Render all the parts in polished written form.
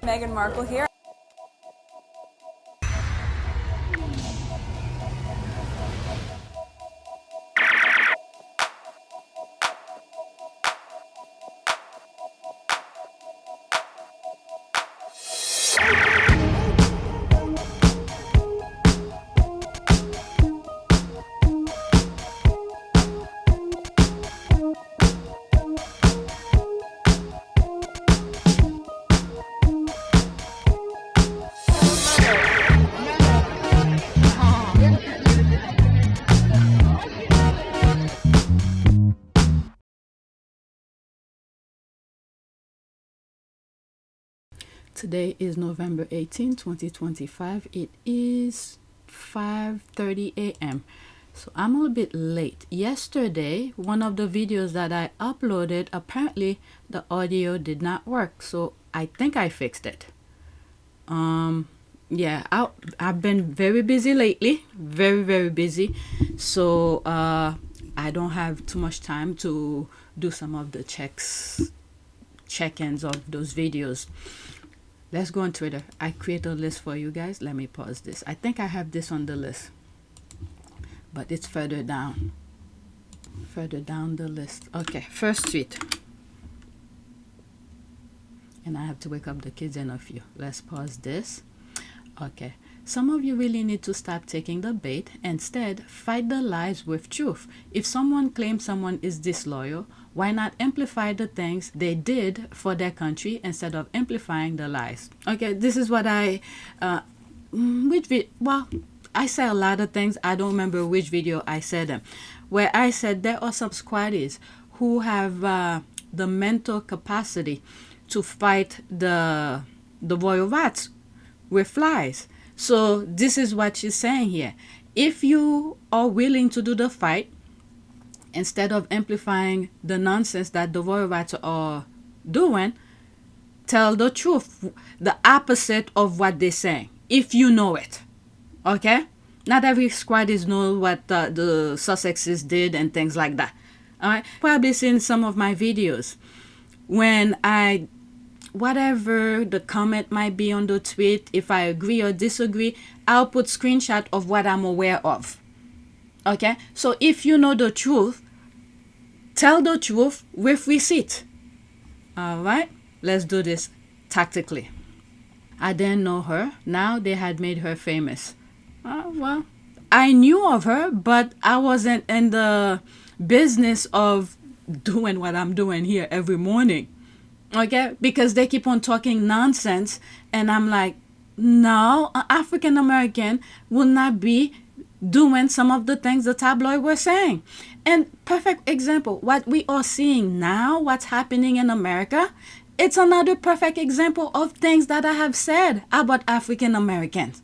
Meghan Markle here. Today is November 18, 2025. It is 5:30 a.m. So I'm a little bit late. Yesterday, one of the videos that I uploaded, apparently the audio did not work. So I think I fixed it. Yeah, I've been very busy lately. Very busy. So I don't have too much time to do some of the check-ins of those videos. Let's go on Twitter. I create a list for you guys. Let me pause this. I think I have this on the list, but it's further down the list. Okay, first tweet. And I have to wake up the kids in a few. Let's pause this. Okay. Some of you really need to stop taking the bait. Instead, fight the lies with truth. If someone claims someone is disloyal, why not amplify the things they did for their country instead of amplifying the lies? Okay, this is what I say a lot of things. I don't remember which video I said them, where I said there are some squaddies who have the mental capacity to fight the royal rats with flies. So this is what she's saying here. If you are willing to do the fight, instead of amplifying the nonsense that the royal rats are doing, tell the truth, the opposite of what they're saying, if you know it. Okay? Not every squaddies know what the Sussexes did and things like that. All right? Probably seen some of my videos when whatever the comment might be on the tweet, if I agree or disagree, I'll put screenshot of what I'm aware of. Okay? So if you know the truth, tell the truth with receipt. All right? Let's do this tactically. I didn't know her. Now they had made her famous. Well, I knew of her, but I wasn't in the business of doing what I'm doing here every morning. Okay? Because they keep on talking nonsense. And I'm like, no, an African American will not be doing some of the things the tabloid were saying. And perfect example, what we are seeing now, what's happening in America, it's another perfect example of things that I have said about African Americans.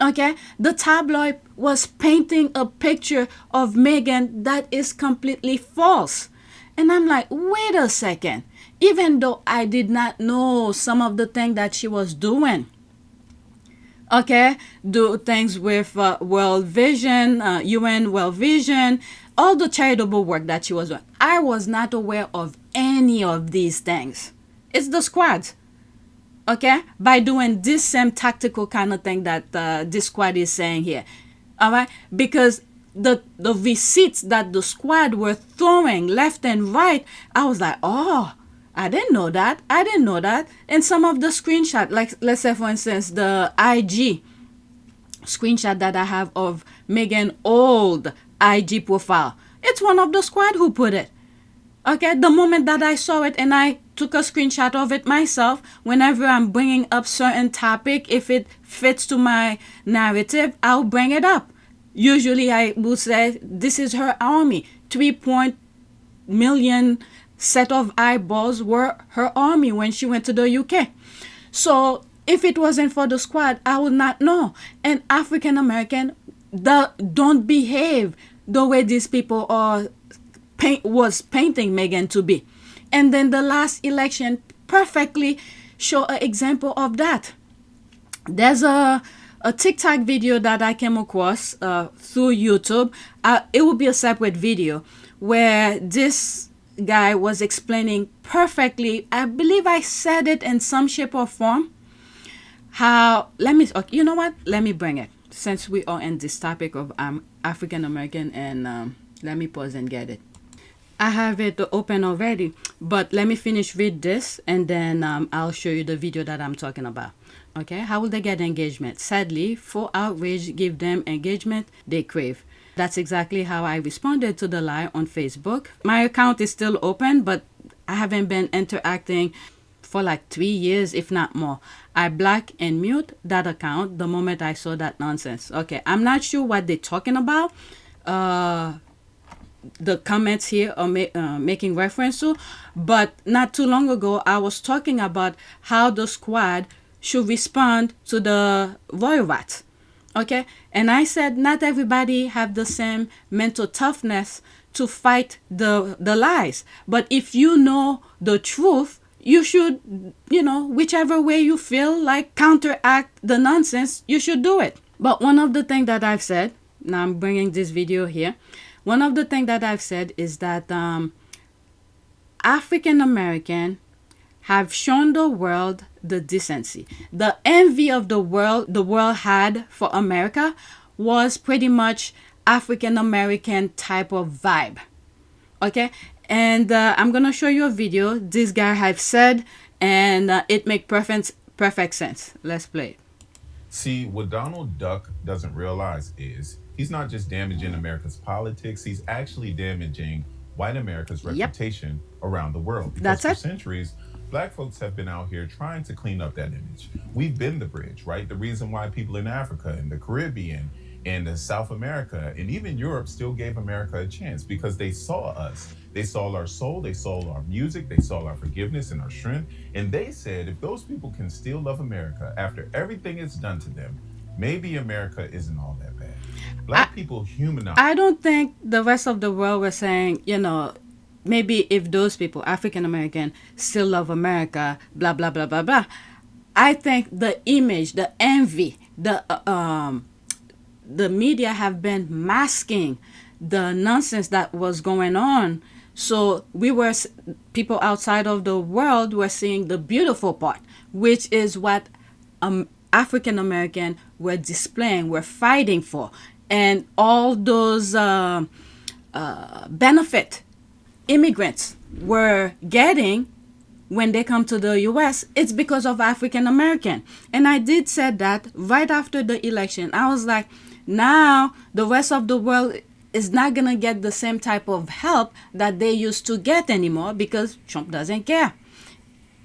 Okay? The tabloid was painting a picture of Meghan that is completely false. And I'm like, wait a second. Even though I did not know some of the things that she was doing, okay, do things with World Vision, UN World Vision, all the charitable work that she was doing, I was not aware of any of these things. It's the squad, okay, by doing this same tactical kind of thing that this squad is saying here, all right, because the receipts that the squad were throwing left and right, I was like, oh, I didn't know that. And some of the screenshot, like let's say for instance the IG screenshot that I have of Meghan old IG profile, it's one of the squad who put it. Okay, the moment that I saw it and I took a screenshot of it myself, whenever I'm bringing up certain topic, if it fits to my narrative, I'll bring it up. Usually I will say this is her army, 3 million set of eyeballs were her army when she went to the UK. So if it wasn't for the squad, I would not know. And African American don't behave the way these people was painting Meghan to be. And then the last election perfectly show an example of that. There's a TikTok video that I came across through YouTube. It will be a separate video where this guy was explaining perfectly. I believe I said it in some shape or form. How, let me, okay, you know what? Let me bring it. Since we are in this topic of African American, and let me pause and get it. I have it open already, but let me finish read this, and then I'll show you the video that I'm talking about. Okay, how will they get engagement? Sadly, for outrage give them engagement they crave. That's exactly how I responded to the lie on Facebook. My account is still open, but I haven't been interacting for like 3 years, if not more. I block and mute that account the moment I saw that nonsense. Okay, I'm not sure what they're talking about. The comments here are making reference to, but not too long ago I was talking about how the squad should respond to the royal rat. Okay, and I said not everybody have the same mental toughness to fight the lies, but if you know the truth, you should, whichever way you feel like counteract the nonsense, you should do it. But one of the things that I've said, now I'm bringing this video here, one of the things that I've said is that African American have shown the world the decency. The envy of the world had for America was pretty much African American type of vibe. Okay, and I'm gonna show you a video this guy have said, and it make perfect sense. Let's play it. See, what Donald Duck doesn't realize is he's not just damaging America's politics, he's actually damaging white America's reputation around the world. Because That's for it. centuries, Black folks have been out here trying to clean up that image. We've been the bridge, right? The reason why people in Africa and the Caribbean and South America and even Europe still gave America a chance, because they saw us. They saw our soul, they saw our music, they saw our forgiveness and our strength. And they said, if those people can still love America after everything it's done to them, maybe America isn't all that bad. Black people humanize. I don't think the rest of the world was saying, maybe if those people, African American, still love America, blah, blah, blah, blah, blah. I think the image, the envy, the media have been masking the nonsense that was going on. So people outside of the world were seeing the beautiful part, which is what African American were displaying, were fighting for. And all those benefit immigrants were getting when they come to the U.S., it's because of African American. And I did say that right after the election. I was like, now the rest of the world is not going to get the same type of help that they used to get anymore, because Trump doesn't care.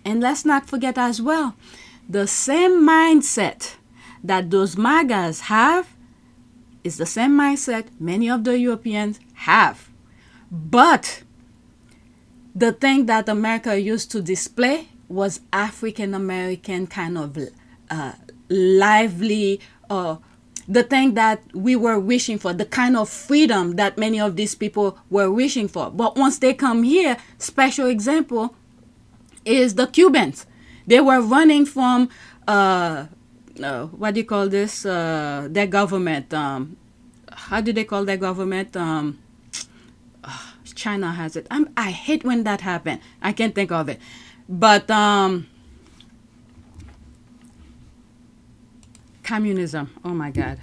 And let's not forget as well, the same mindset that those MAGAs have is the same mindset many of the Europeans have. But the thing that America used to display was African American kind of lively, the thing that we were wishing for, the kind of freedom that many of these people were wishing for. But once they come here, special example is the Cubans. They were running from, what do you call this, their government. How do they call their government? China has it. I hate when that happens. I can't think of it. But communism. Oh my God.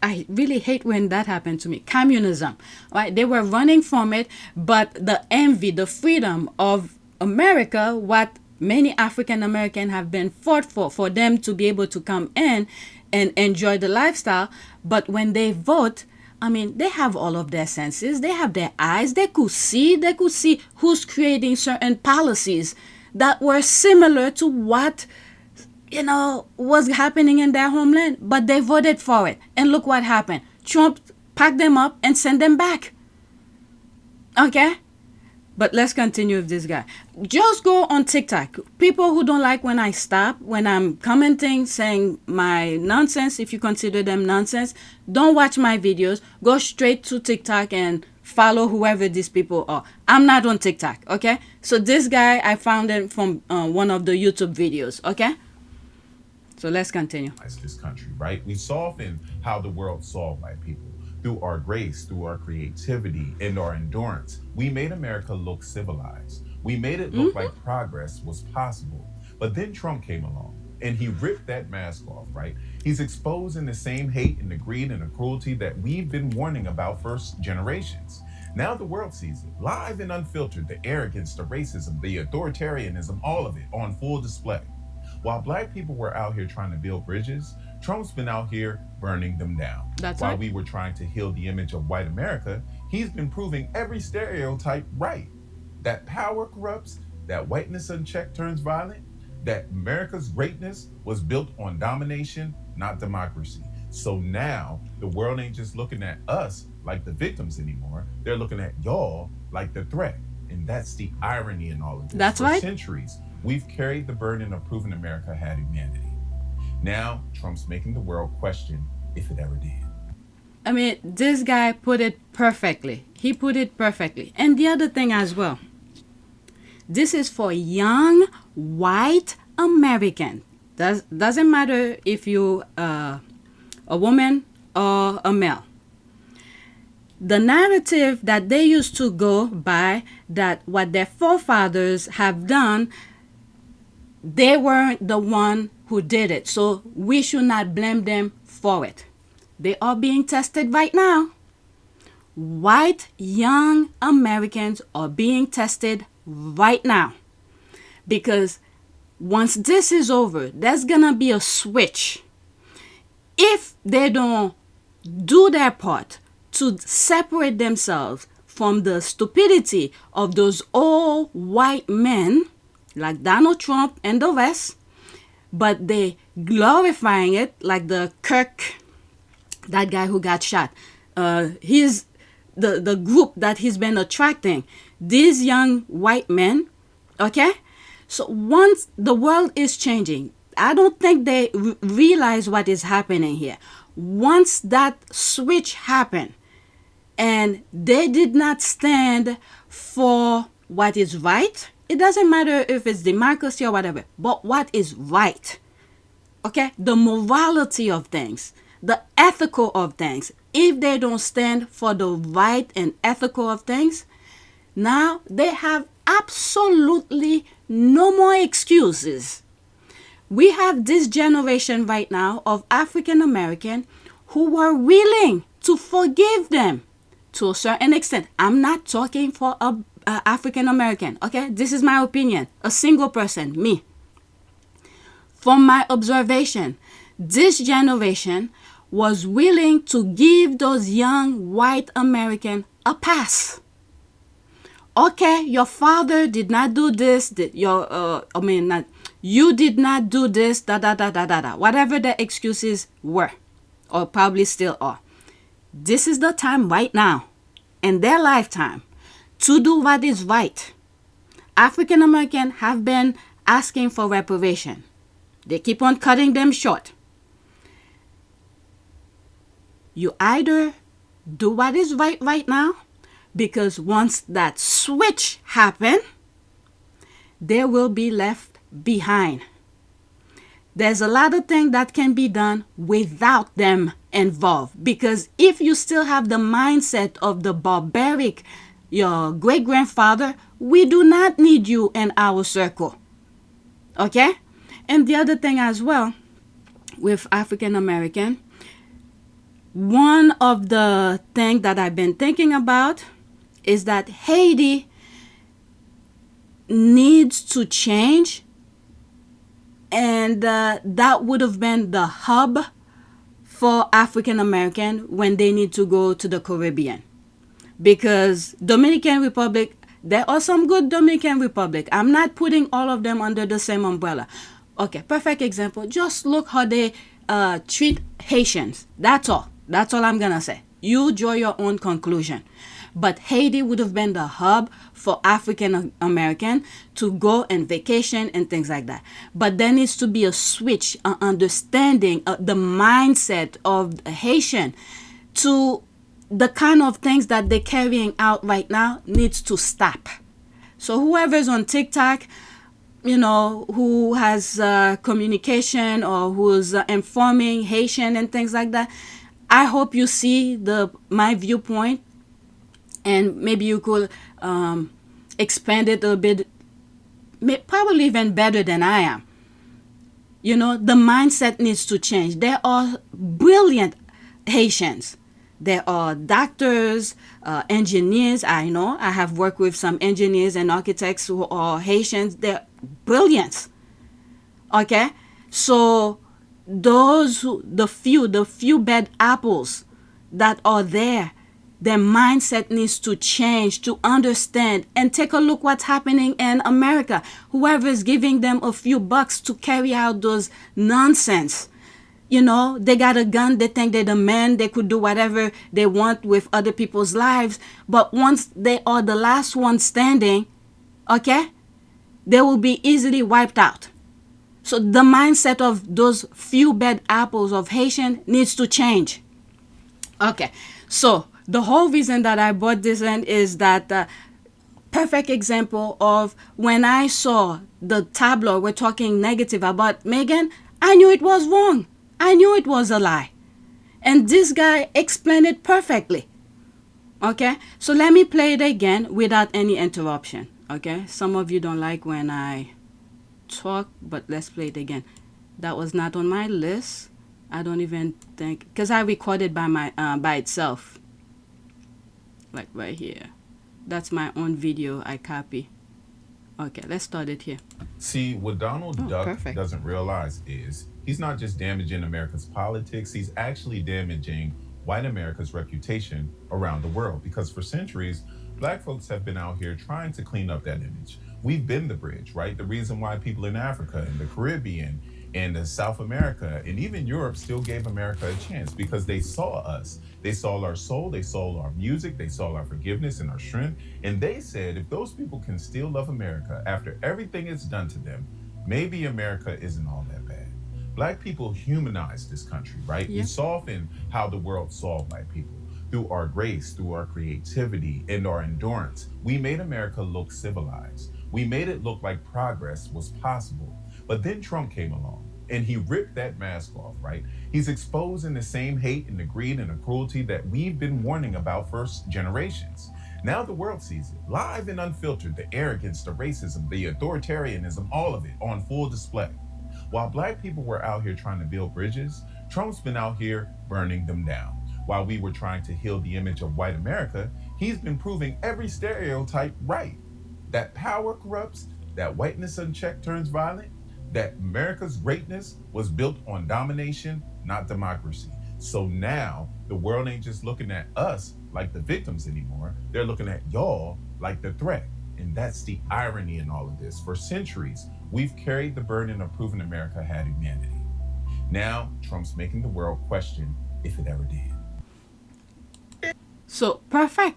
I really hate when that happened to me. Communism. Right? They were running from it, but the envy, the freedom of America, what many African Americans have been fought for them to be able to come in and enjoy the lifestyle. But when they vote, I mean, they have all of their senses. They have their eyes. They could see who's creating certain policies that were similar to what, was happening in their homeland. But they voted for it. And look what happened. Trump packed them up and sent them back. Okay? But let's continue with this guy. Just go on TikTok. People who don't like when I stop, when I'm commenting, saying my nonsense, if you consider them nonsense, don't watch my videos. Go straight to TikTok and follow whoever these people are. I'm not on TikTok, okay? So this guy, I found it from one of the YouTube videos, okay? So let's continue. This country, right? We soften how the world saw white people. through our grace, through our creativity, and our endurance, we made America look civilized. We made it look like progress was possible. But then Trump came along and he ripped that mask off, right? He's exposing the same hate and the greed and the cruelty that we've been warning about for generations. Now the world sees it, live and unfiltered, the arrogance, the racism, the authoritarianism, all of it on full display. While Black people were out here trying to build bridges, Trump's been out here burning them down. That's While right. we were trying to heal the image of white America, he's been proving every stereotype right. That power corrupts, that whiteness unchecked turns violent, that America's greatness was built on domination, not democracy. So now the world ain't just looking at us like the victims anymore. They're looking at y'all like the threat. And that's the irony in all of this. That's For right. centuries, we've carried the burden of proving America had humanity. Now Trump's making the world question if it ever did. I mean, this guy put it perfectly. He put it perfectly. And the other thing as well, this is for young white American. Doesn't matter if you a woman or a male. The narrative that they used to go by, that what their forefathers have done, they weren't the one who did it. So we should not blame them for it. They are being tested right now. White young Americans are being tested right now. Because once this is over, there's gonna be a switch. If they don't do their part to separate themselves from the stupidity of those old white men like Donald Trump and the rest, but they glorifying it like the Kirk, that guy who got shot. He's the group that he's been attracting, these young white men, okay? So once the world is changing, I don't think they realize what is happening here. Once that switch happened and they did not stand for what is right, it doesn't matter if it's democracy or whatever, but what is right, okay? The morality of things, the ethical of things. If they don't stand for the right and ethical of things, now they have absolutely no more excuses. We have this generation right now of African American who were willing to forgive them to a certain extent. I'm not talking for a African American, okay? This is my opinion. A single person, me. From my observation, this generation was willing to give those young white Americans a pass. Okay, your father did not do this. You did not do this. Whatever the excuses were, or probably still are. This is the time right now, in their lifetime, to do what is right. African Americans have been asking for reparation. They keep on cutting them short. You either do what is right now, because once that switch happens, they will be left behind. There's a lot of things that can be done without them involved. Because if you still have the mindset of the barbaric, your great-grandfather, we do not need you in our circle. Okay? And the other thing as well, with African American, one of the things that I've been thinking about is that Haiti needs to change, and that would have been the hub for African American when they need to go to the Caribbean. Because Dominican Republic, there are some good Dominican Republic. I'm not putting all of them under the same umbrella. Okay, perfect example. Just look how they treat Haitians. That's all. That's all I'm gonna say. You draw your own conclusion. But Haiti would have been the hub for African American to go and vacation and things like that. But there needs to be a switch, an understanding, the mindset of Haitian to the kind of things that they're carrying out right now needs to stop. So whoever's on TikTok, who has communication or who's informing Haitian and things like that, I hope you see my viewpoint, and maybe you could expand it a bit, probably even better than I am. The mindset needs to change. There are brilliant Haitians. There are doctors, engineers. I know I have worked with some engineers and architects who are Haitians. They're brilliant. Okay, so the few bad apples that are there, their mindset needs to change to understand and take a look what's happening in America. Whoever is giving them a few bucks to carry out those nonsense, they got a gun, they think they're the man, they could do whatever they want with other people's lives, but once they are the last one standing, okay, they will be easily wiped out. So the mindset of those few bad apples of Haitian needs to change. Okay, so the whole reason that I brought this in is that perfect example of when I saw the tabloid were talking negative about Meghan, I knew it was wrong. I knew it was a lie. And this guy explained it perfectly. Okay, so let me play it again without any interruption. Okay, some of you don't like when I talk, but let's play it again. That was not on my list. I don't even think, because I recorded by itself, like right here. That's my own video I copy. Okay, let's start it here. See, what Donald Duck perfect. doesn't realize is he's not just damaging America's politics, he's actually damaging white America's reputation around the world. Because for centuries, Black folks have been out here trying to clean up that image. We've been the bridge, right? The reason why people in Africa and the Caribbean and South America and even Europe still gave America a chance, because they saw us. They saw our soul, they saw our music, they saw our forgiveness and our strength. And they said, if those people can still love America after everything it's done to them, maybe America isn't all that bad. Black people humanized this country, right? Yeah. We softened how the world saw Black people. Through our grace, through our creativity, and our endurance, we made America look civilized. We made it look like progress was possible. But then Trump came along and he ripped that mask off, right? He's exposing the same hate and the greed and the cruelty that we've been warning about for generations. Now the world sees it, live and unfiltered, the arrogance, the racism, the authoritarianism, all of it on full display. While Black people were out here trying to build bridges, Trump's been out here burning them down. While we were trying to heal the image of white America, he's been proving every stereotype right. That power corrupts, that whiteness unchecked turns violent, that America's greatness was built on domination, not democracy. So now the world ain't just looking at us like the victims anymore. They're looking at y'all like the threat. And that's the irony in all of this. For centuries, we've carried the burden of proving America had humanity. Now Trump's making the world question if it ever did. So perfect.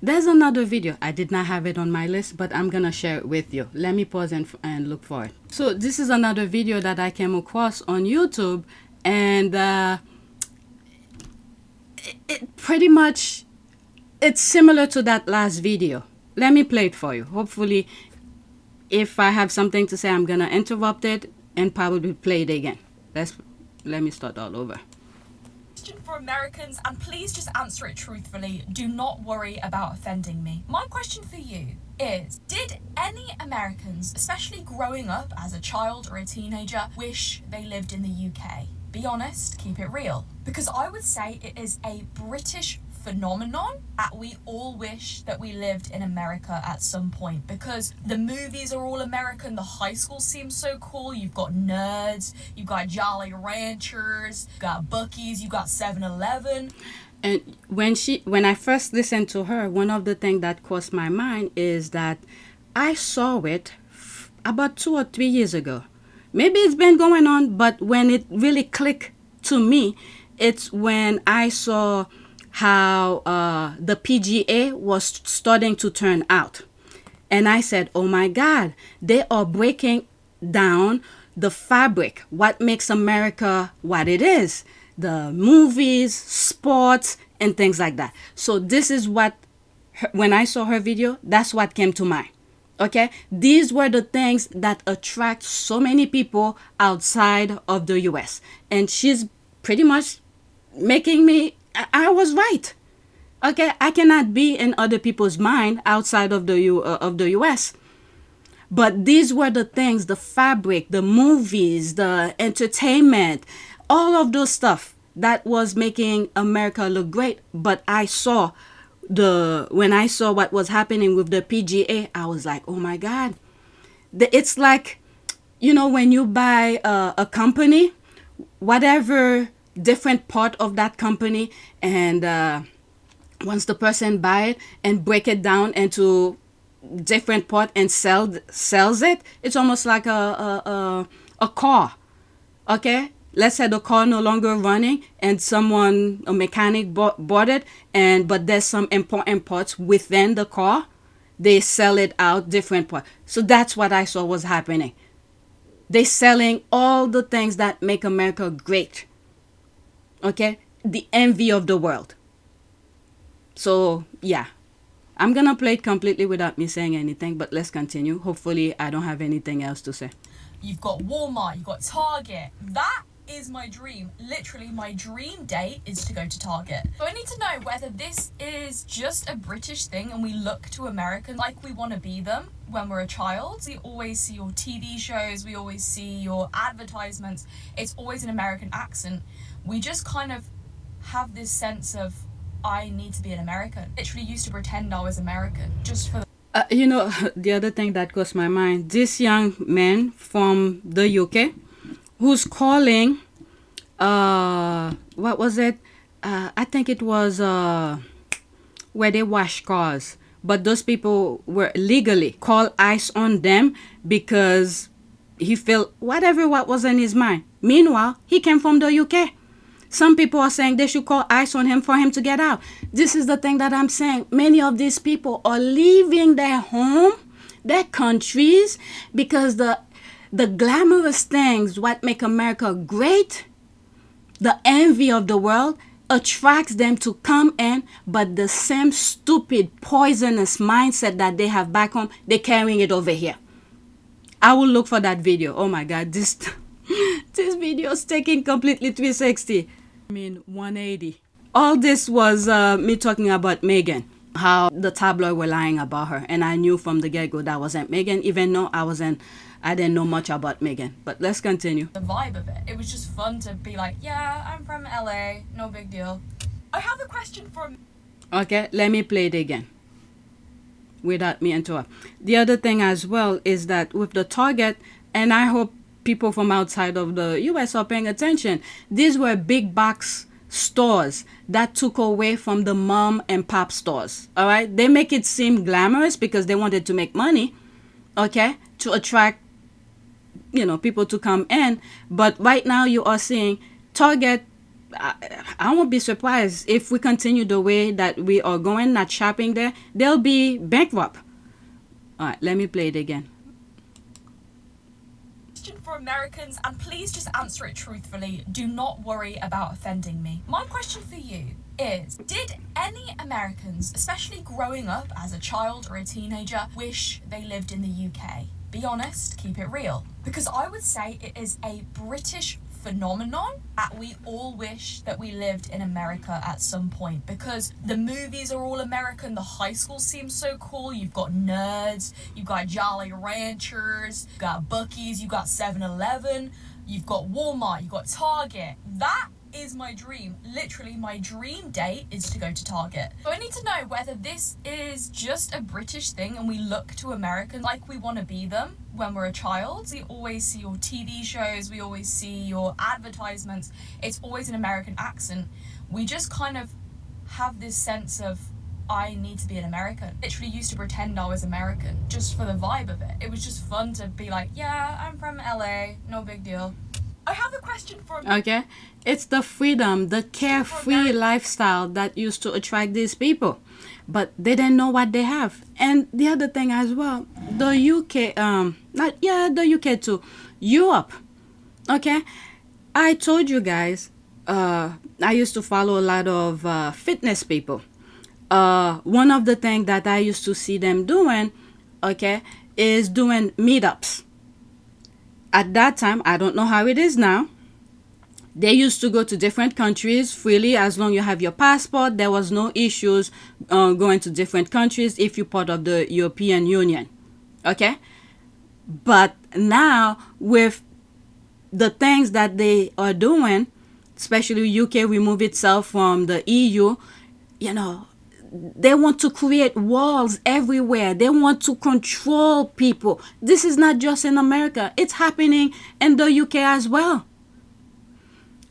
There's another video. I did not have it on my list, but I'm gonna share it with you. Let me pause and look for it. So this is another video that I came across on YouTube, and it pretty much, it's similar to that last video. Let me play it for you. Hopefully, if I have something to say, I'm gonna interrupt it and probably play it again. Let me start all over. For Americans, and please just answer it truthfully. Do not worry about offending me. My question for you is, did any Americans, especially growing up as a child or a teenager, wish they lived in the UK? Be honest, keep it real. Because I would say it is a British phenomenon that we all wish that we lived in America at some point, because the movies are all American, the high school seems so cool, you've got nerds, you've got Jolly Ranchers, you've got Buc-ee's, you've got 7-Eleven. And when I first listened to her, one of the things that crossed my mind is that I saw it about 2 or 3 years ago. Maybe it's been going on, but when it really clicked to me, it's when I saw how the PGA was starting to turn out. And I said, oh my God, they are breaking down the fabric, what makes America what it is. The movies, sports, and things like that. So this is what, when I saw her video, that's what came to mind. Okay, these were the things that attract so many people outside of the US. And she's pretty much making me, I was right. Okay, I cannot be in other people's mind outside of the US. But these were the things, the fabric, the movies, the entertainment, all of those stuff that was making America look great. But when I saw what was happening with the PGA, I was like, oh my God. It's like, when you buy a company, whatever different part of that company, and once the person buy it and break it down into different part and sells it, it's almost like a car. Okay, let's say the car no longer running and a mechanic bought it, but there's some important parts within the car, they sell it out different parts. So that's what I saw was happening. They selling all the things that make America great. Okay, the envy of the world. So yeah, I'm gonna play it completely without me saying anything, but let's continue. Hopefully I don't have anything else to say. You've got Walmart, you've got Target. That is my dream. Literally, my dream date is to go to Target. So I need to know whether this is just a British thing and we look to Americans like we want to be them when we're a child. We always see your TV shows, we always see your advertisements. It's always an American accent. We just kind of have this sense of, I need to be an American. Literally used to pretend I was American just for the other thing that crossed my mind, this young man from the UK who's calling, what was it? I think it was where they wash cars. But those people were legally call ICE on them because he felt what was in his mind. Meanwhile, he came from the UK. Some people are saying they should call ICE on him for him to get out. This is the thing that I'm saying. Many of these people are leaving their home, their countries, because the glamorous things, what make America great, the envy of the world, attracts them to come in, but the same stupid, poisonous mindset that they have back home, they're carrying it over here. I will look for that video. Oh my God, this video is taking completely 360. 180. All this was me talking about Meghan, how the tabloid were lying about her, and I knew from the get-go that wasn't Meghan, even though I didn't know much about Meghan. But let's continue. The vibe of it. It was just fun to be like, yeah, I'm from LA, no big deal. I have a question from... Okay, let me play it again without me interrupt. The other thing as well is that with the Target, and I hope people from outside of the US are paying attention, these were big box stores that took away from the mom and pop stores. All right, they make it seem glamorous because they wanted to make money, okay, to attract people to come in. But right now you are seeing Target. I won't be surprised if we continue the way that we are going, not shopping there, they'll be bankrupt. All right, let me play it again. For Americans, and please just answer it truthfully. Do not worry about offending me. My question for you is, did any Americans, especially growing up as a child or a teenager, wish they lived in the UK? Be honest, keep it real. Because I would say it is a British phenomenon that we all wish that we lived in America at some point, because the movies are all American, the high school seems so cool, you've got nerds, you've got Jolly Ranchers, you've got Buc-ee's, you've got 7-Eleven, you've got Walmart, you've got Target. That is my dream. Literally, my dream date is to go to Target. So I need to know whether this is just a British thing and we look to Americans like we want to be them when we're a child. We always see your TV shows, we always see your advertisements. It's always an American accent. We just kind of have this sense of, I need to be an American. Literally used to pretend I was American just for the vibe of it. It was just fun to be like, yeah, I'm from LA, no big deal. I have a question for... Okay, it's the freedom, the carefree lifestyle that used to attract these people, but they didn't know what they have. And the other thing as well, the UK, the UK too, Europe. Okay, I told you guys, I used to follow a lot of fitness people. One of the things that I used to see them doing, okay, is doing meetups. At that time, I don't know how it is now, They used to go to different countries freely as long as you have your passport. There was no issues going to different countries if you're part of the European Union. Okay? But now with the things that they are doing, especially UK remove itself from the EU, you know, they want to create walls everywhere. They want to control people. This is not just in America. It's happening in the UK as well.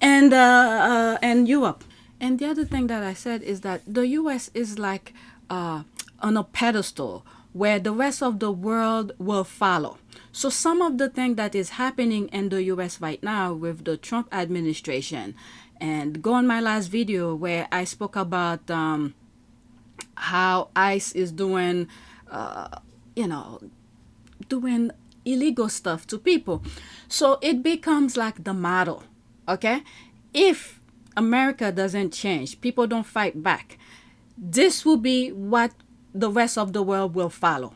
And Europe. And the other thing that I said is that the US is like on a pedestal where the rest of the world will follow. So some of the thing that is happening in the US right now with the Trump administration, and go on my last video where I spoke about how ICE is doing, doing illegal stuff to people. So it becomes like the model, okay? If America doesn't change, people don't fight back, this will be what the rest of the world will follow.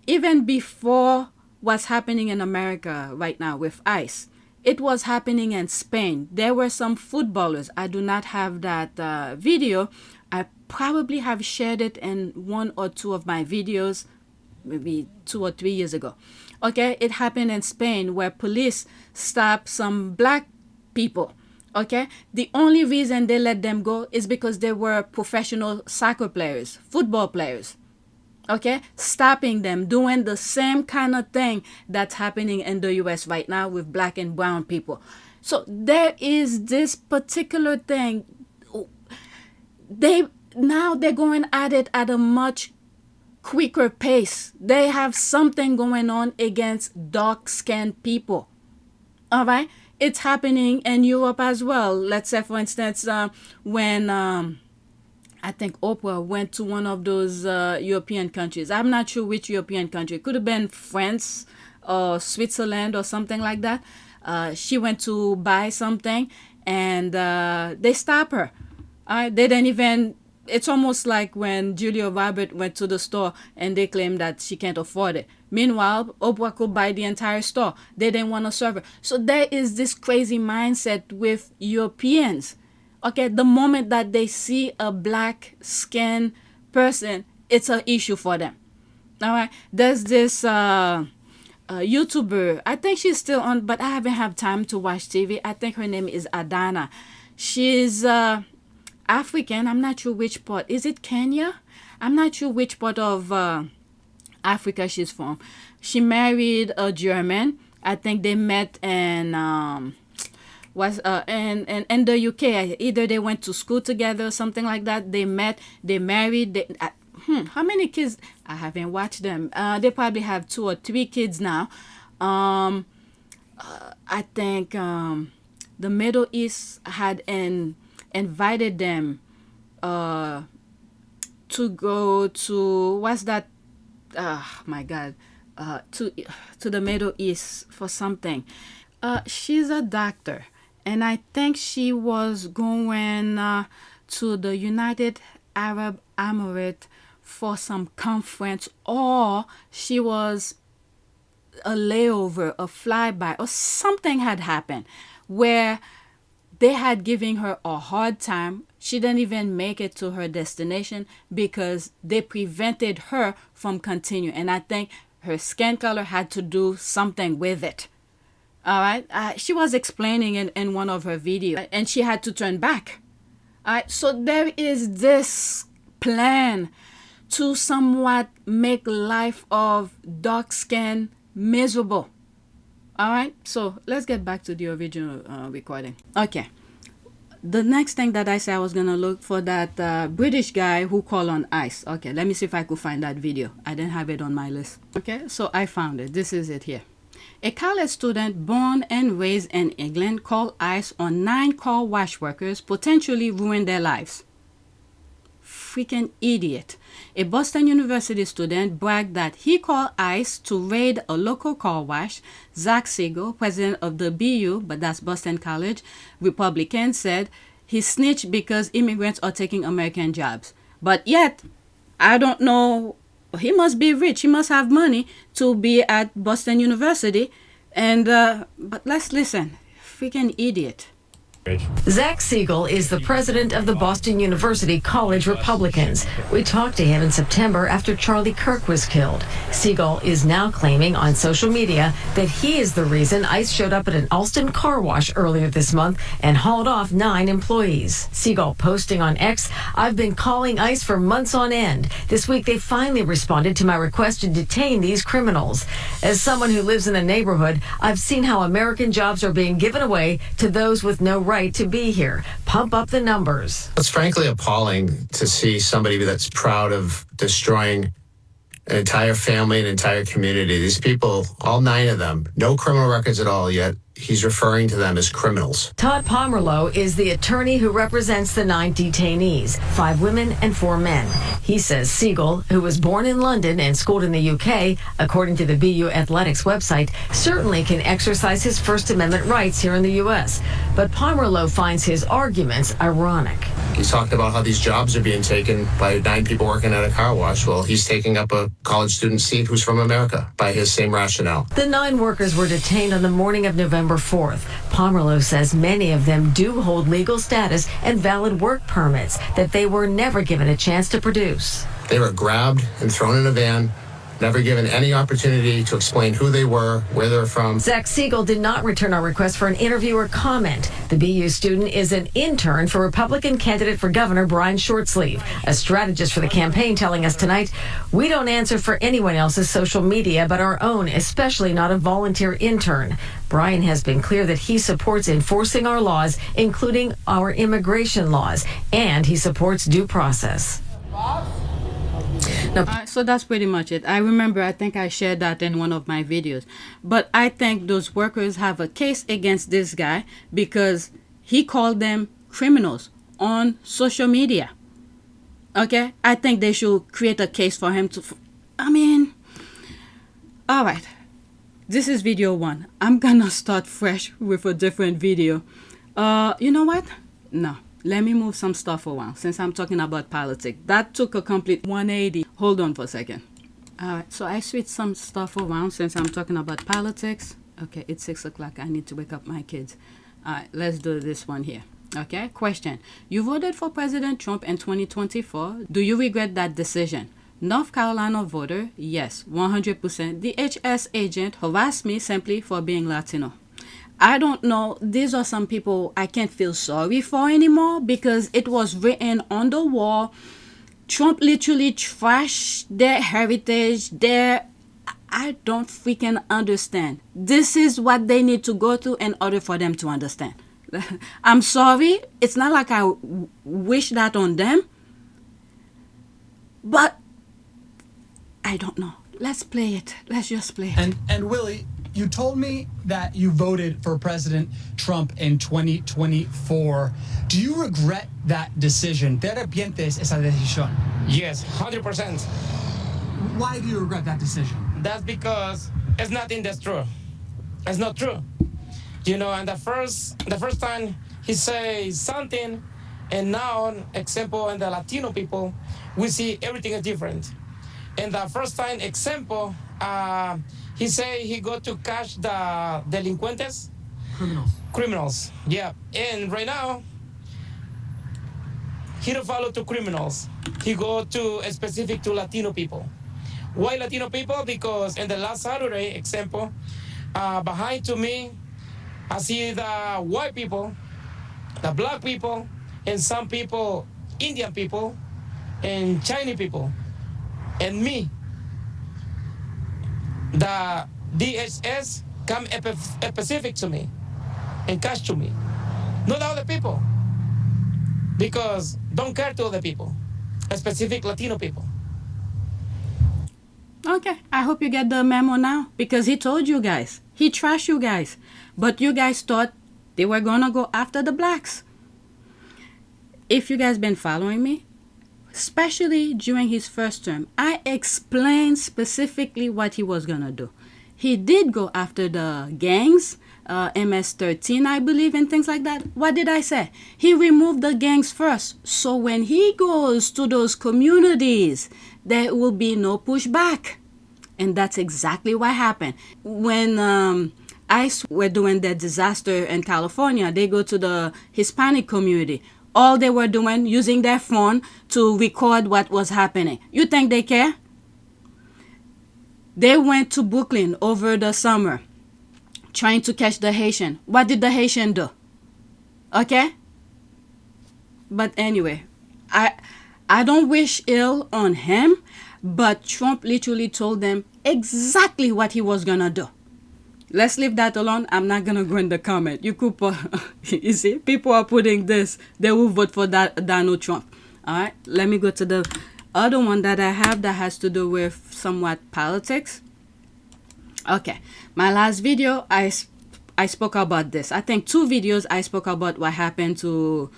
Even before what's happening in America right now with ICE, it was happening in Spain. There were some footballers. I do not have that video. I probably have shared it in one or two of my videos, maybe 2 or 3 years ago. Okay, it happened in Spain where police stopped some black people. Okay, the only reason they let them go is because they were professional soccer players, football players. Okay, stopping them doing the same kind of thing that's happening in the US right now with black and brown people. So there is this particular thing. They're going at it at a much quicker pace. They have something going on against dark-skinned people. All right, it's happening in Europe as well. Let's say, for instance, when I think Oprah went to one of those European countries. I'm not sure which European country. It could have been France or Switzerland or something like that. She went to buy something and they stopped her. They didn't even... It's almost like when Julia Roberts went to the store and they claimed that she can't afford it. Meanwhile, Oprah could buy the entire store. They didn't want to serve her. So there is this crazy mindset with Europeans. Okay, the moment that they see a black skinned person, it's an issue for them. All right, there's this YouTuber. I think she's still on, but I haven't had time to watch TV. I think her name is Adana. She's African. I'm not sure which part. Is it Kenya? I'm not sure which part of Africa she's from. She married a German. I think they met in in the UK. Either they went to school together, something like that. They met, they married. How many kids? I haven't watched them. They probably have 2 or 3 kids now. I think the Middle East had invited them to go to, what's that? My God, to the Middle East for something. She's a doctor, and I think she was going to the United Arab Emirates for some conference, or she was a layover, a flyby, or something had happened where they had given her a hard time. She didn't even make it to her destination because they prevented her from continuing. And I think her skin color had to do something with it. All right. She was explaining in one of her videos, and she had to turn back. All right. So there is this plan to somewhat make life of dark skin miserable. All right. So let's get back to the original recording. Okay. The next thing that I said, I was going to look for that British guy who called on ICE. Okay, let me see if I could find that video. I didn't have it on my list. Okay, so I found it. This is it here. A college student born and raised in England called ICE on 9 car wash workers, potentially ruined their lives. Freaking idiot. A Boston University student bragged that he called ICE to raid a local car wash. Zach Siegel, president of the BU, but that's Boston College, Republican, said he snitched because immigrants are taking American jobs. But yet, I don't know, he must be rich. He must have money to be at Boston University. And but let's listen. Freaking idiot. Zach Siegel is the president of the Boston University College Republicans. We talked to him in September after Charlie Kirk was killed. Siegel is now claiming on social media that he is the reason ICE showed up at an Alston car wash earlier this month and hauled off 9 employees. Siegel posting on X, "I've been calling ICE for months on end. This week they finally responded to my request to detain these criminals. As someone who lives in the neighborhood, I've seen how American jobs are being given away to those with no right to be here. Pump up the numbers." It's frankly appalling to see somebody that's proud of destroying an entire family, an entire community. These people, all 9 of them, no criminal records at all, yet he's referring to them as criminals. Todd Pomerleau is the attorney who represents the 9 detainees, 5 women and 4 men. He says Siegel, who was born in London and schooled in the UK, according to the BU Athletics website, certainly can exercise his First Amendment rights here in the U.S. But Pomerleau finds his arguments ironic. He's talked about how these jobs are being taken by 9 people working at a car wash. Well, he's taking up a college student seat who's from America by his same rationale. The 9 workers were detained on the morning of November 4th. Pomerleau says many of them do hold legal status and valid work permits that they were never given a chance to produce. They were grabbed and thrown in a van, never given any opportunity to explain who they were, where they're from. Zach Siegel did not return our request for an interview or comment. The BU student is an intern for Republican candidate for governor Brian Shortsleeve, a strategist for the campaign, telling us tonight, "We don't answer for anyone else's social media but our own, especially not a volunteer intern." Brian has been clear that he supports enforcing our laws, including our immigration laws, and he supports due process. So that's pretty much it. I remember, I think I shared that in one of my videos. But I think those workers have a case against this guy because he called them criminals on social media. Okay? I think they should create a case for him to... all right. This is video 1. I'm gonna start fresh with a different video. You know what? No. Let me move some stuff around since I'm talking about politics. That took a complete 180. Hold on for a second. All right, so I switched some stuff around since I'm talking about politics. Okay, it's 6 o'clock. I need to wake up my kids. All right, let's do this one here. Okay, question. You voted for President Trump in 2024. Do you regret that decision? North Carolina voter, yes, 100%. DHS agent harassed me simply for being Latino. I don't know. These are some people I can't feel sorry for anymore because it was written on the wall. Trump literally trashed their heritage, I don't freaking understand. This is what they need to go through in order for them to understand. I'm sorry. It's not like I wish that on them. But I don't know. Let's play it. Let's just play it. And Willie, you told me that you voted for President Trump in 2024. Do you regret that decision? ¿Te arrepientes esa decisión? Yes, 100%. Why do you regret that decision? That's because it's nothing that's true. It's not true. You know, and the first time he says something, and now, example, in the Latino people, we see everything is different. And the first time, example, he say he go to catch the delincuentes. Criminals, yeah. And right now, he don't follow to criminals. He go to specific to Latino people. Why Latino people? Because in the last Saturday, example, behind to me, I see the white people, the black people, and some people, Indian people, and Chinese people, and me. The DHS come specific to me and catch to me. Not other people. Because don't care to other people. Specific Latino people. Okay, I hope you get the memo now because he told you guys. He trashed you guys. But you guys thought they were gonna go after the blacks. If you guys been following me, especially during his first term, I explained specifically what he was gonna do. He did go after the gangs, MS-13, I believe, and things like that. What did I say? He removed the gangs first. So when he goes to those communities, there will be no pushback. And that's exactly what happened. When ICE were doing their disaster in California, they go to the Hispanic community. All they were doing, using their phone to record what was happening. You think they care? They went to Brooklyn over the summer trying to catch the Haitian. What did the Haitian do? Okay? But anyway, I don't wish ill on him, but Trump literally told them exactly what he was gonna do. Let's leave that alone. I'm not gonna go in the comment. You could put, you see, people are putting this. They will vote for that Donald Trump. All right. Let me go to the other one that I have that has to do with somewhat politics. Okay, my last video, I spoke about this. I think 2 videos I spoke about what happened to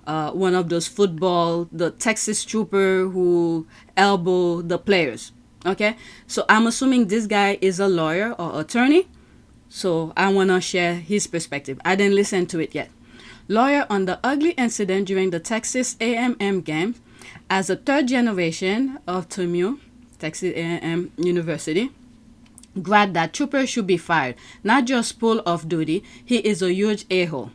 one of those the Texas trooper who elbowed the players. Okay, so I'm assuming this guy is a lawyer or attorney. So I want to share his perspective. I didn't listen to it yet. Lawyer on the ugly incident during the Texas A&M game. As a 3rd generation of TMU, Texas A&M University, grad, that trooper should be fired. Not just pull off duty. He is a huge a-hole.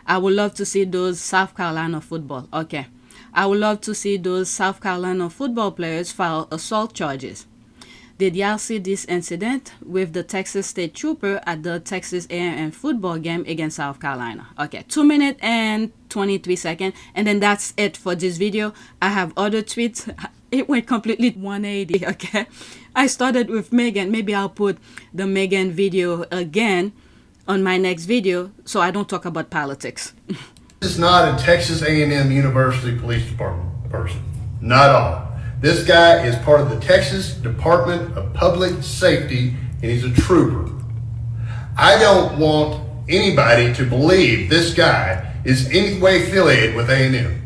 I would love to see those South Carolina football. Okay. I would love to see those South Carolina football players file assault charges. Did y'all see this incident with the Texas State Trooper at the Texas A&M football game against South Carolina? Okay, 2 minutes and 23 seconds. And then that's it for this video. I have other tweets. It went completely 180, okay? I started with Meghan. Maybe I'll put the Meghan video again on my next video so I don't talk about politics. This is not a Texas A&M University Police Department person. Not all. This guy is part of the Texas Department of Public Safety, and he's a trooper. I don't want anybody to believe this guy is any way affiliated with A&M.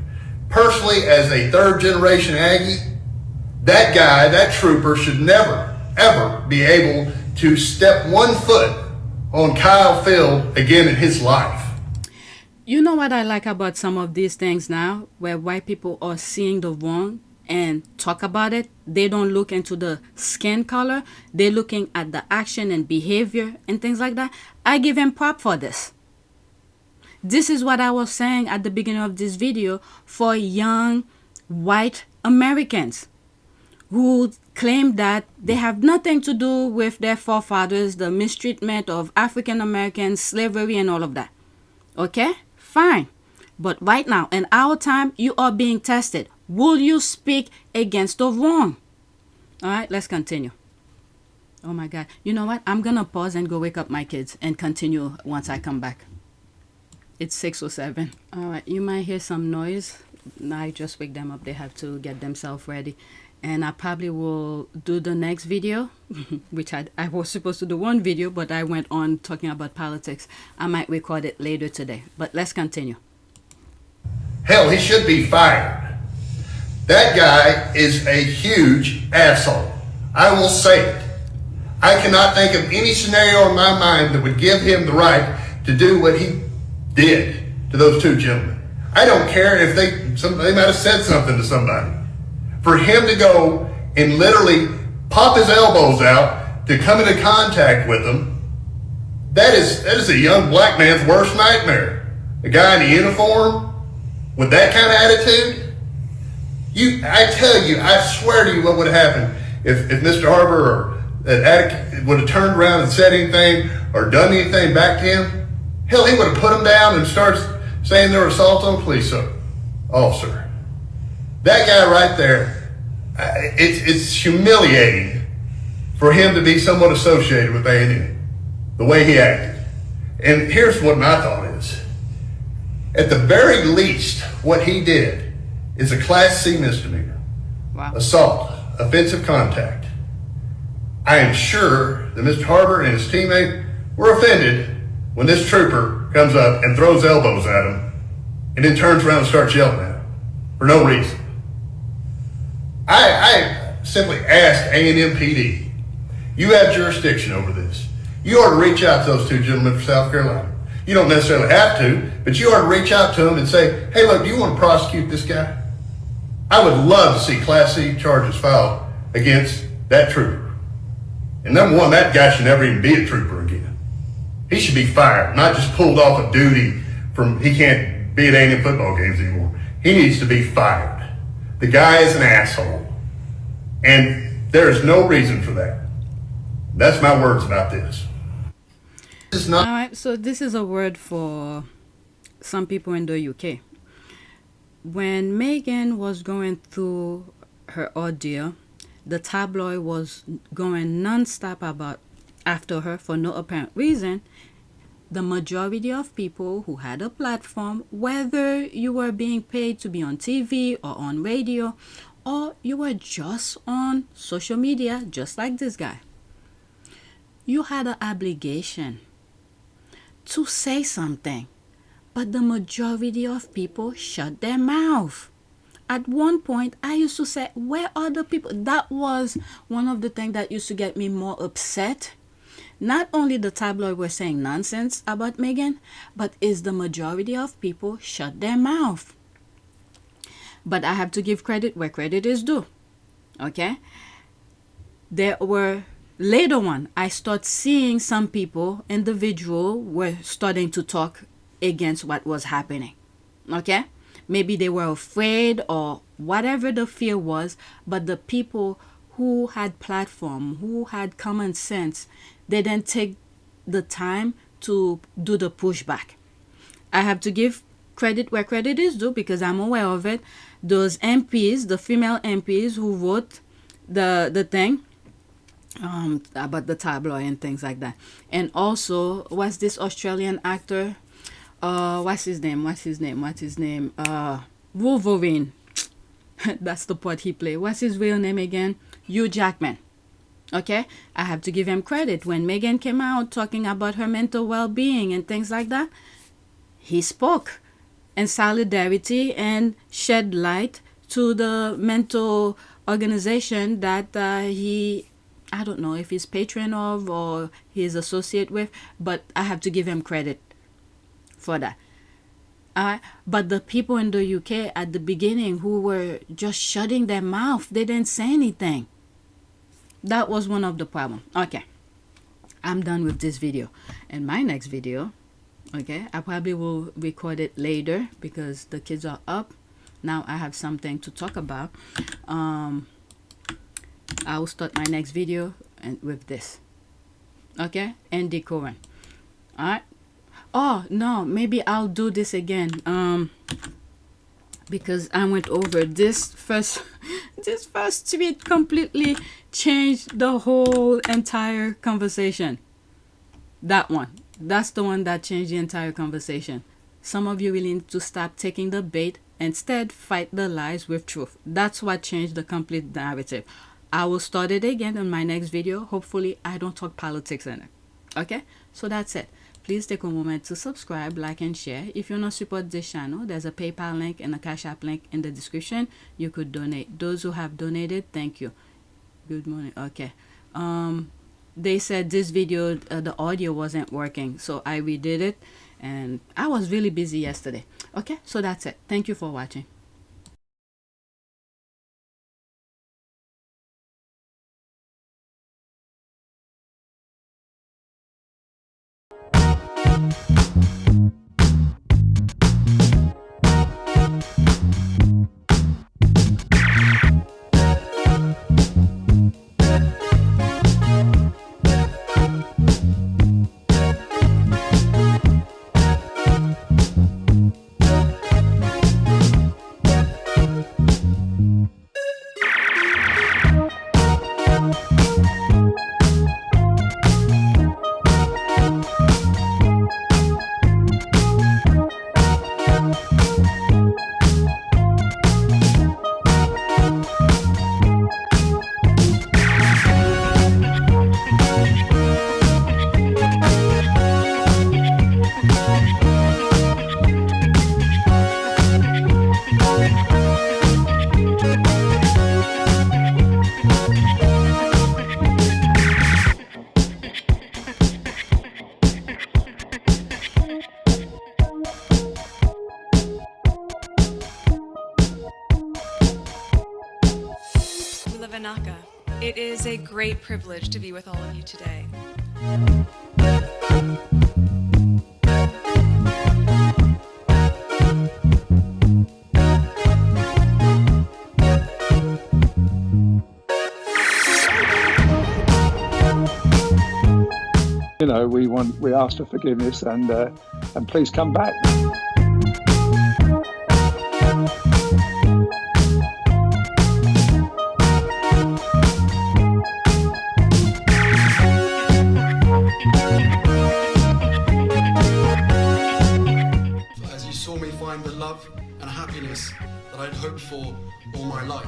Personally, as a 3rd generation Aggie, that guy, that trooper, should never, ever be able to step 1 foot on Kyle Field again in his life. You know what I like about some of these things now, where white people are seeing the wrong and talk about it? They don't look into the skin color. They're looking at the action and behavior and things like that. I give him prop for this. This is what I was saying at the beginning of this video for young white Americans who claim that they have nothing to do with their forefathers, the mistreatment of African Americans, slavery, and all of that. Okay? Fine. But right now, in our time, you are being tested. Will you speak against the wrong? All right, let's continue. Oh my God. You know what? I'm going to pause and go wake up my kids and continue once I come back. It's 6:07. All right, you might hear some noise. I just wake them up. They have to get themselves ready. And I probably will do the next video, which I was supposed to do 1 video, but I went on talking about politics. I might record it later today. But let's continue. Hell, he should be fired. That guy is a huge asshole. I will say it. I cannot think of any scenario in my mind that would give him the right to do what he did to those 2 gentlemen. I don't care if they might have said something to somebody. For him to go and literally pop his elbows out to come into contact with them, that is a young black man's worst nightmare. A guy in a uniform with that kind of attitude. I tell you, I swear to you what would have happened if Mr. Harbor or that addict would have turned around and said anything or done anything back to him. Hell, he would have put him down and started saying there were assault on a police officer. That guy right there, it's humiliating for him to be somewhat associated with A&M, the way he acted. And here's what my thought is. At the very least, what he did is a Class C misdemeanor. Wow. Assault, offensive contact. I am sure that Mr. Harbor and his teammate were offended when this trooper comes up and throws elbows at him and then turns around and starts yelling at him for no reason. I simply ask A&M PD, you have jurisdiction over this. You ought to reach out to those 2 gentlemen from South Carolina. You don't necessarily have to, but you ought to reach out to them and say, hey, look, do you want to prosecute this guy? I would love to see Class C charges filed against that trooper. And number 1, that guy should never even be a trooper again. He should be fired, not just pulled off of duty he can't be at A&M football games anymore. He needs to be fired. The guy is an asshole. And there is no reason for that. That's my words about this. This is not. All right, so this is a word for some people in the UK. When Meghan was going through her ordeal, the tabloid was going non-stop after her for no apparent reason. The majority of people who had a platform, whether you were being paid to be on TV or on radio, or you were just on social media, just like this guy, you had an obligation to say something. But the majority of people shut their mouth. At one point, I used to say, where are the people? That was one of the things that used to get me more upset. Not only the tabloid were saying nonsense about Meghan, but is the majority of people shut their mouth. But I have to give credit where credit is due. Okay? There were later on, I start seeing some people, individual, were starting to talk against what was happening. Okay? Maybe they were afraid or whatever the fear was, but the people who had platform, who had common sense, they didn't take the time to do the pushback. I have to give credit where credit is due because I'm aware of it. Those MPs, the female MPs who wrote the thing about the tabloid and things like that. And also, what's this Australian actor? What's his name? Wolverine. That's the part he played. What's his real name again? Hugh Jackman. Okay? I have to give him credit. When Meghan came out talking about her mental well-being and things like that, he spoke in solidarity and shed light to the mental organization that I don't know if he's patron of or he's associate with, but I have to give him credit for that. But the people in the UK at the beginning who were just shutting their mouth, they didn't say anything. That was one of the problems. Okay, I'm done with this video. And my next video, okay, I probably will record it later because the kids are up. Now I have something to talk about. I will start my next video with this. Okay, and decorum. All right. Oh no, maybe I'll do this again. Because I went over this first tweet completely changed the whole entire conversation. That one. That's the one that changed the entire conversation. Some of you really need to stop taking the bait. Instead, fight the lies with truth. That's what changed the complete narrative. I will start it again in my next video. Hopefully, I don't talk politics in it. Okay? So that's it. Please take a moment to subscribe, like, and share. If you want to support this channel, there's a PayPal link and a Cash App link in the description. You could donate. Those who have donated, thank you. Good morning. Okay. They said this video, the audio wasn't working, so I redid it, and I was really busy yesterday. Okay, so that's it. Thank you for watching. It is a great privilege to be with all of you today. You know, we ask for forgiveness and please come back. As you saw me find the love and happiness that I'd hoped for all my life.